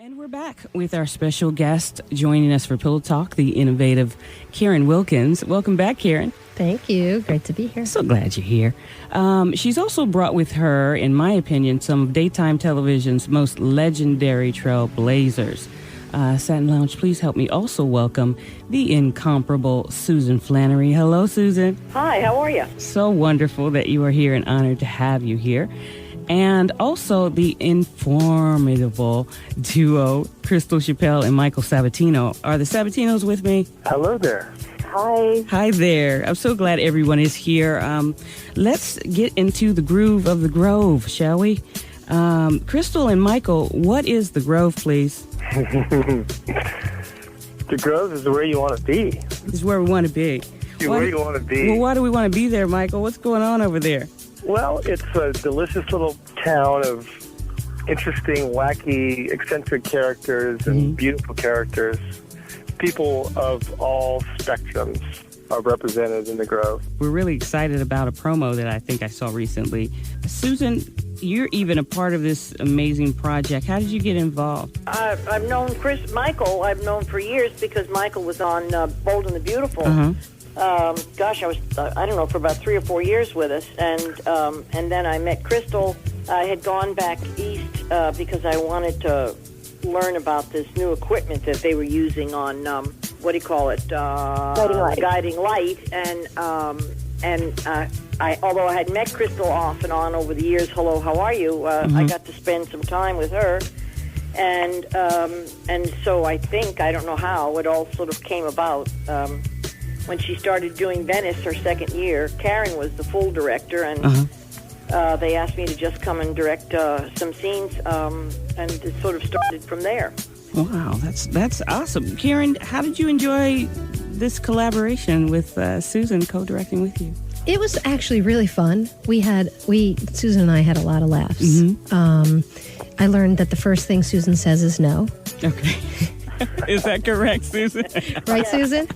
And we're back with our special guest joining us for Pillow Talk, the innovative Karen Wilkens. Welcome back, Karen. Thank you. Great to be here. So glad you're here. She's also brought with her, in my opinion, some of daytime television's most legendary trailblazers. Satin Lounge, please help me also welcome the incomparable Susan Flannery. Hello, Susan. Hi, how are you? So wonderful that you are here and honored to have you here. And also the informative duo, Crystal Chappell and Michael Sabatino. Are the Sabatinos with me? Hello there. Hi. Hi there. I'm so glad everyone is here. Let's get into the groove of the Grove, shall we? Crystal and Michael, what is the Grove, please? The Grove is where you want to be. This is where we want to be. Where you want to be. Well, why do we want to be there, Michael? What's going on over there? Well, it's a delicious little town of interesting, wacky, eccentric characters and beautiful characters. People of all spectrums are represented in the Grove. We're really excited about a promo that I think I saw recently. Susan, you're even a part of this amazing project. How did you get involved? I've known Michael. I've known for years because Michael was on Bold and the Beautiful. I was, I don't know, for about 3 or 4 years with us. And then I met Crystal. I had gone back east because I wanted to learn about this new equipment that they were using on, what do you call it? Guiding light. And although I had met Crystal off and on over the years, hello, how are you? I got to spend some time with her. And so I think, I don't know how, it all sort of came about. When she started doing Venice her second year, Karen was the full director, and they asked me to just come and direct some scenes, and it sort of started from there. Wow, that's awesome. Karen, how did you enjoy this collaboration with Susan co-directing with you? It was actually really fun. Susan and I had a lot of laughs. I learned that the first thing Susan says is no. Okay. Is that correct, Susan? Right, Susan?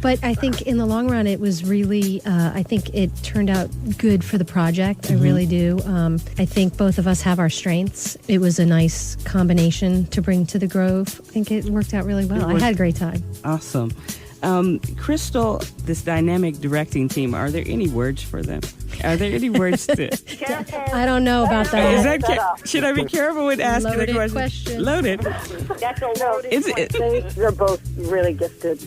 But I think in the long run, it was really, I think it turned out good for the project. I really do. I think both of us have our strengths. It was a nice combination to bring to the Grove. I think it worked out really well. I had a great time. Awesome. Crystal, this dynamic directing team, are there any words for them? Are there any words to... I don't know about that. Should I be careful with asking the question? Loaded. That's a loaded. They're both really gifted,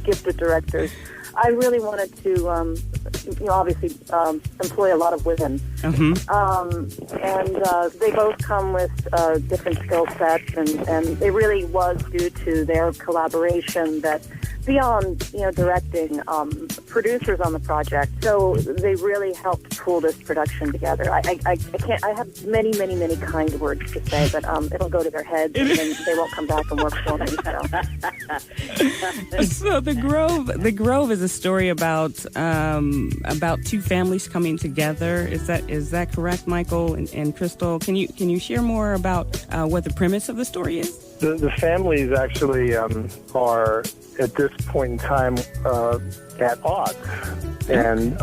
gifted directors. I really wanted to, obviously employ a lot of women. And they both come with different skill sets, and it really was due to their collaboration that beyond, directing, producers on the project. So they really helped pull this production together. I have many, many, many kind words to say, but it'll go to their heads and then they won't come back and work for me. So the Grove is a story about two families coming together. Is that correct, Michael and Crystal? Can you share more about what the premise of the story is? The families actually are at this point in time at odds, and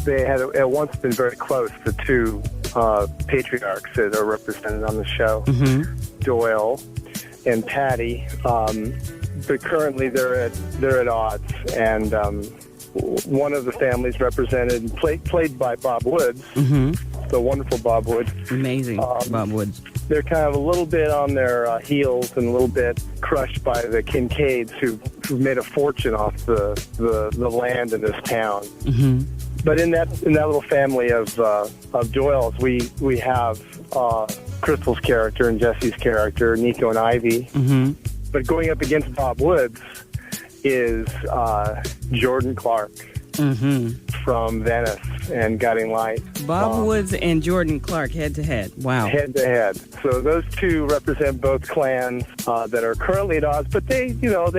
they had at once been very close. The two patriarchs that are represented on the show, Doyle and Patty, but currently they're at odds, and one of the families represented played by Bob Woods, the wonderful Bob Woods, amazing Bob Woods. They're kind of a little bit on their heels and a little bit crushed by the Kincaids who made a fortune off the land in this town. But in that little family of Doyle's, we have Crystal's character and Jesse's character, Nico and Ivy. But going up against Bob Woods is Jordan Clark. From Venice and Guiding Light. Bob Woods and Jordan Clark head to head. Wow. Head to head. So those two represent both clans that are currently at odds, but they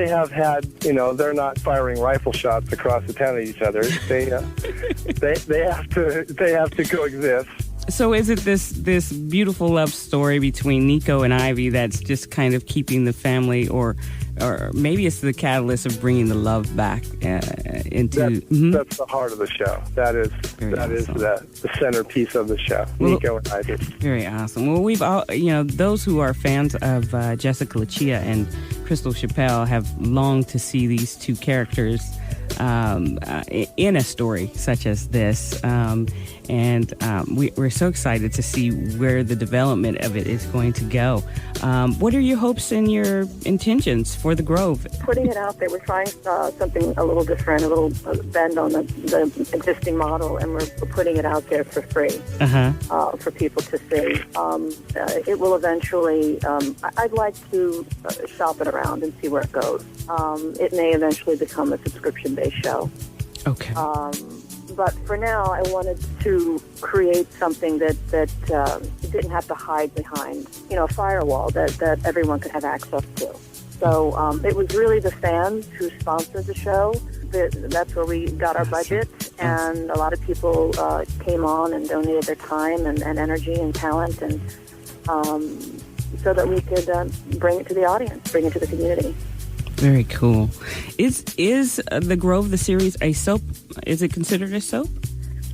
have had, they're not firing rifle shots across the town at each other. They have to coexist. So is it this beautiful love story between Nico and Ivy that's just kind of keeping the family or or maybe it's the catalyst of bringing the love back into. That's the heart of the show. That is the centerpiece of the show. Well, Nico and I did. Very awesome. Well, we've all, those who are fans of Jessica Lucia and Crystal Chappell have longed to see these two characters in a story such as this. We're so excited to see where the development of it is going to go. What are your hopes and your intentions for the Grove? Putting it out there, we're trying something a little different, a little bend on the existing model, and we're putting it out there for free for people to see. It will eventually, I'd like to shop it around and see where it goes. It may eventually become a subscription-based show. Okay. But for now, I wanted to create something that didn't have to hide behind, a firewall that everyone could have access to. So it was really the fans who sponsored the show. That's where we got our budget, and a lot of people came on and donated their time and energy and talent, and so that we could bring it to the audience, bring it to the community. Very cool. Is The Grove, the series, a soap? Is it considered a soap?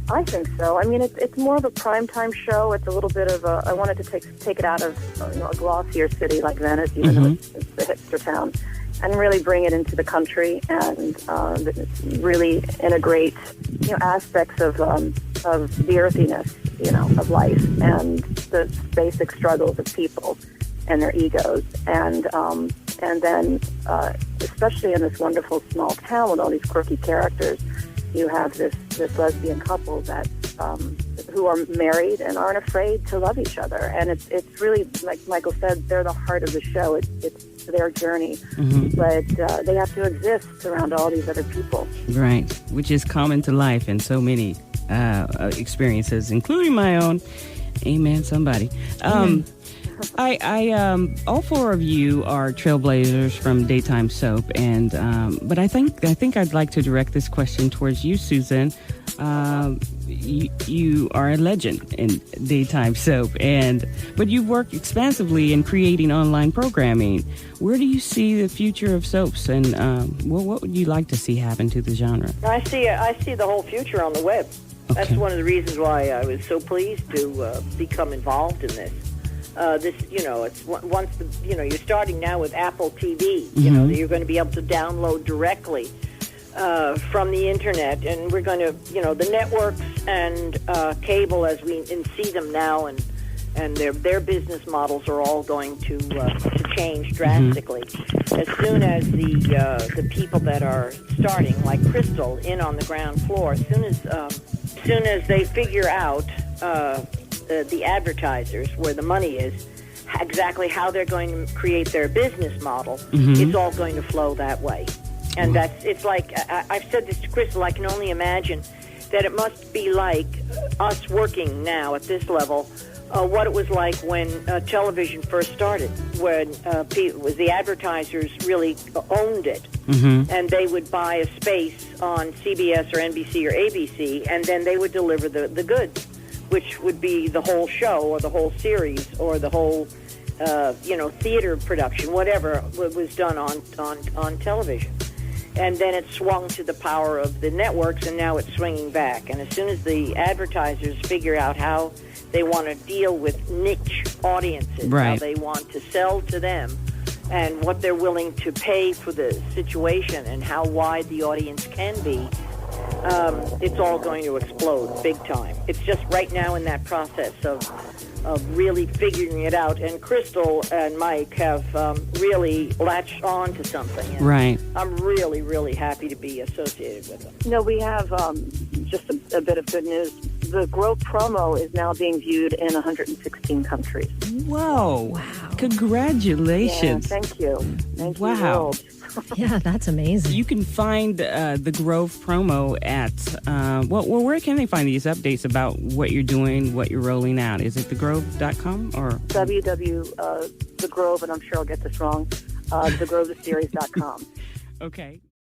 I think so. I mean, it's more of a primetime show. It's a little bit of I wanted to take it out of a glossier city like Venice, even though it's the hipster town, and really bring it into the country and really integrate aspects of the earthiness of life and the basic struggles of people and their egos, and then especially in this wonderful small town with all these quirky characters, you have this lesbian couple that who are married and aren't afraid to love each other, and it's really, like Michael said, they're the heart of the show. It's their journey, but they have to exist around all these other people. Right, which is common to life in so many experiences, including my own. Amen, somebody. All four of you are trailblazers from daytime soap, and but I think I'd like to direct this question towards you, Susan. You are a legend in daytime soap, but you've worked expansively in creating online programming. Where do you see the future of soaps, and what would you like to see happen to the genre? I see the whole future on the web. Okay. That's one of the reasons why I was so pleased to become involved in this. It's once you're starting now with Apple TV. That you're going to be able to download directly from the internet, and we're going to, the networks and cable as we see them now, and their business models are all going to change drastically. As soon as the people that are starting, like Crystal, in on the ground floor, as soon as they figure out the advertisers, where the money is, exactly how they're going to create their business model, it's all going to flow that way. And it's like, I've said this to Crystal, I can only imagine that it must be like us working now at this level, what it was like when television first started, when the advertisers really owned it, and they would buy a space on CBS or NBC or ABC, and then they would deliver the goods, which would be the whole show or the whole series or the whole, theater production, whatever was done on television. And then it swung to the power of the networks, and now it's swinging back. And as soon as the advertisers figure out how they want to deal with niche audiences, how they want to sell to them, and what they're willing to pay for the situation, and how wide the audience can be, it's all going to explode big time. It's just right now in that process of really figuring it out. And Crystal and Mike have really latched on to something. And right. I'm really, really happy to be associated with them. We have just a bit of good news. The Grove promo is now being viewed in 116 countries. Whoa. Wow. Congratulations. Yeah, thank you. Thank you, world. Yeah, that's amazing. You can find the Grove promo at, where can they find these updates about what you're doing, what you're rolling out? Is it thegrove.com or? The Grove, and I'm sure I'll get this wrong, thegrovetheseries.com. Okay.